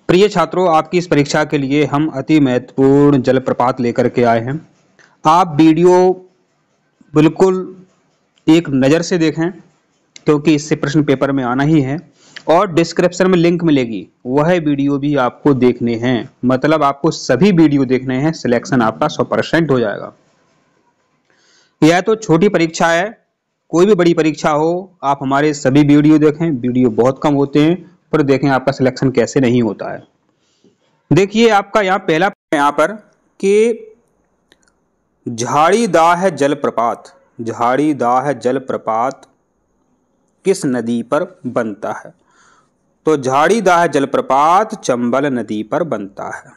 प्रिय छात्रों, आपकी इस परीक्षा के लिए हम अति महत्वपूर्ण जलप्रपात लेकर के आए हैं। आप वीडियो बिल्कुल एक नज़र से देखें क्योंकि इससे प्रश्न पेपर में आना ही है, और डिस्क्रिप्शन में लिंक मिलेगी, वह वीडियो भी आपको देखने हैं। मतलब आपको सभी वीडियो देखने हैं, सिलेक्शन आपका 100% हो जाएगा। यह तो छोटी परीक्षा है, कोई भी बड़ी परीक्षा हो आप हमारे सभी वीडियो देखें। वीडियो बहुत कम होते हैं पर देखें आपका सिलेक्शन कैसे नहीं होता है। देखिए आपका यहाँ पहला यहाँ पर कि झाड़ीदाह जलप्रपात, झाड़ीदाह जलप्रपात किस नदी पर बनता है? तो झाड़ीदाह जलप्रपात चंबल नदी पर बनता है।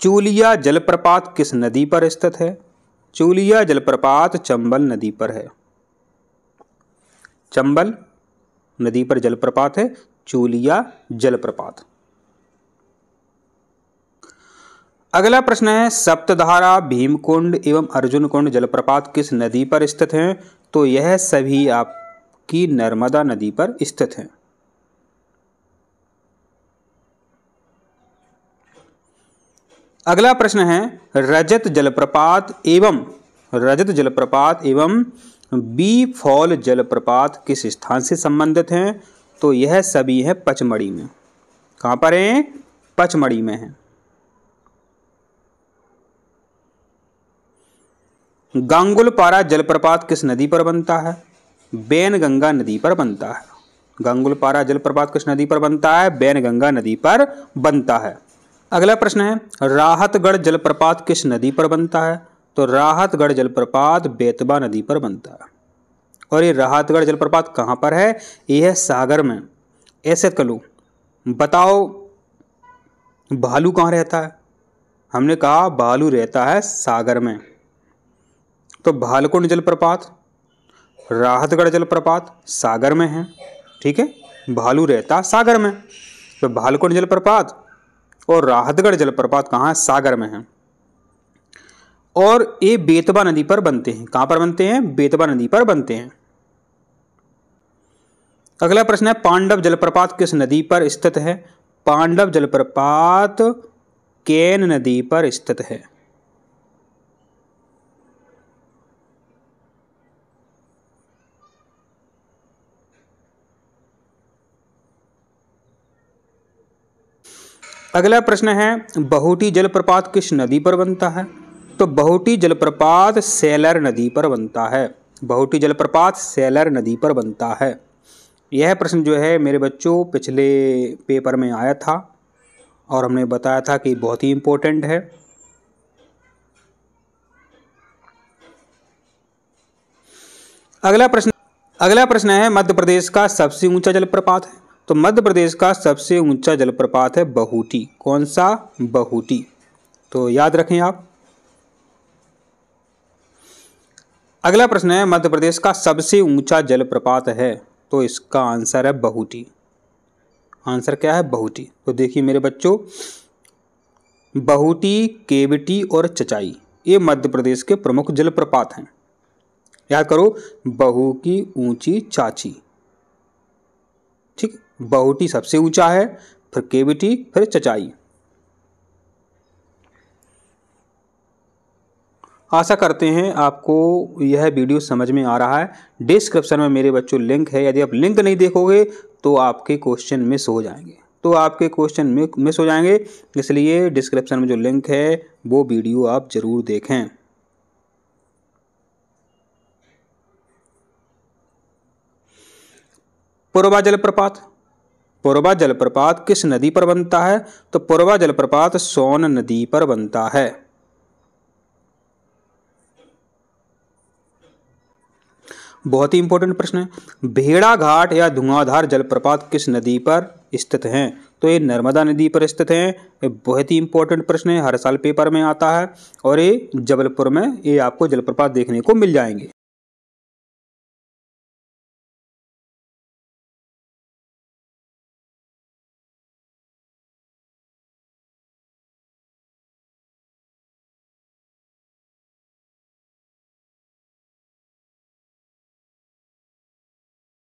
चूलिया जलप्रपात किस नदी पर स्थित है? चूलिया जलप्रपात चंबल नदी पर है। चंबल नदी पर जलप्रपात है चूलिया जलप्रपात। अगला प्रश्न है, सप्तधारा, भीमकुंड एवं अर्जुन कुंड जलप्रपात किस नदी पर स्थित हैं? तो यह सभी आपकी नर्मदा नदी पर स्थित हैं। अगला प्रश्न है, रजत जलप्रपात एवं बी फॉल जलप्रपात किस स्थान से संबंधित हैं? तो यह सभी है पचमढ़ी में। कहां पर हैं? पचमढ़ी में है। गांगुलपारा जलप्रपात किस नदी पर बनता है? बैनगंगा नदी पर बनता है। गांगुलपारा जलप्रपात किस नदी पर बनता है? बैनगंगा नदी पर बनता है। अगला प्रश्न है, राहतगढ़ जलप्रपात किस नदी पर बनता है? तो राहतगढ़ जलप्रपात बेतवा नदी पर बनता है। और ये राहतगढ़ जलप्रपात कहाँ पर है? यह है सागर में। ऐसे करो, बताओ भालू कहाँ रहता है? हमने कहा भालू रहता है सागर में। तो भालकुंड जलप्रपात, राहतगढ़ जलप्रपात सागर में है। ठीक है, भालू रहता सागर में, तो भालकुंड जलप्रपात और राहतगढ़ जलप्रपात कहाँ है? सागर में है। और ये बेतवा नदी पर बनते हैं। कहां पर बनते हैं? बेतवा नदी पर बनते हैं। अगला प्रश्न है, पांडव जलप्रपात किस नदी पर स्थित है? पांडव जलप्रपात केन नदी पर स्थित है। अगला प्रश्न है, बहुटी जलप्रपात किस नदी पर बनता है? तो बहुटी जलप्रपात सेलर नदी पर बनता है। बहुटी जलप्रपात सेलर नदी पर बनता है। यह प्रश्न जो है मेरे बच्चों पिछले पेपर में आया था और हमने बताया था कि बहुत ही इम्पोर्टेंट है। अगला प्रश्न है, मध्य प्रदेश का सबसे ऊंचा जलप्रपात है? तो मध्य प्रदेश का सबसे ऊंचा जलप्रपात है बहुटी। कौन सा? बहुटी। तो याद रखें आप। अगला प्रश्न है, मध्य प्रदेश का सबसे ऊंचा जलप्रपात है? तो इसका आंसर है बहुटी। आंसर क्या है? बहुटी। तो देखिए मेरे बच्चों, बहुटी, केवटी और चचाई ये मध्य प्रदेश के प्रमुख जलप्रपात हैं। याद करो, बहू की ऊंची चाची। ठीक, बहुटी सबसे ऊंचा है, फिर केवटी, फिर चचाई। आशा करते हैं आपको यह वीडियो समझ में आ रहा है। डिस्क्रिप्शन में मेरे बच्चों लिंक है, यदि आप लिंक नहीं देखोगे तो आपके क्वेश्चन मिस हो जाएंगे। इसलिए डिस्क्रिप्शन में जो लिंक है वो वीडियो आप जरूर देखें। पुरवा जलप्रपात किस नदी पर बनता है? तो पुरवा जलप्रपात सोन नदी पर बनता है। बहुत ही इंपॉर्टेंट प्रश्न है, भेड़ाघाट या धुआंधार जलप्रपात किस नदी पर स्थित हैं? तो ये नर्मदा नदी पर स्थित हैं। ये बहुत ही इंपॉर्टेंट प्रश्न है, हर साल पेपर में आता है और ये जबलपुर में ये आपको जलप्रपात देखने को मिल जाएंगे।